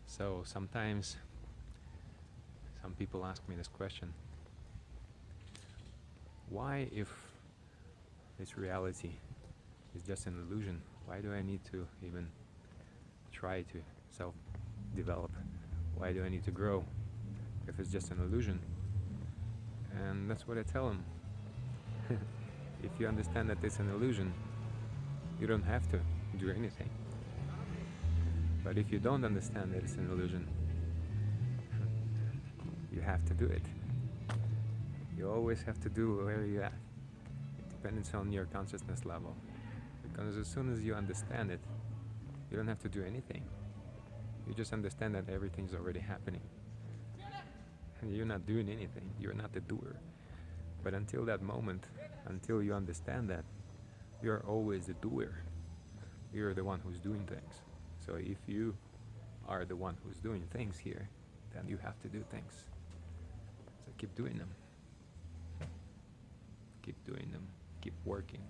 So sometimes some people ask me this question: why, if this reality is just an illusion, why do I need to even try to self-develop? Why do I need to grow if it's just an illusion? And that's what I tell them. If you understand that it's an illusion, you don't have to do anything. But if you don't understand that it's an illusion, you have to do it. You always have to do where you're at. It depends on your consciousness level. Because as soon as you understand it, you don't have to do anything. You just understand that everything's already happening. And you're not doing anything. You're not the doer. But until that moment, until you understand that, you're always the doer. You're the one who's doing things. So if you are the one who's doing things here, then you have to do things. So keep doing them. Keep doing them. Keep working.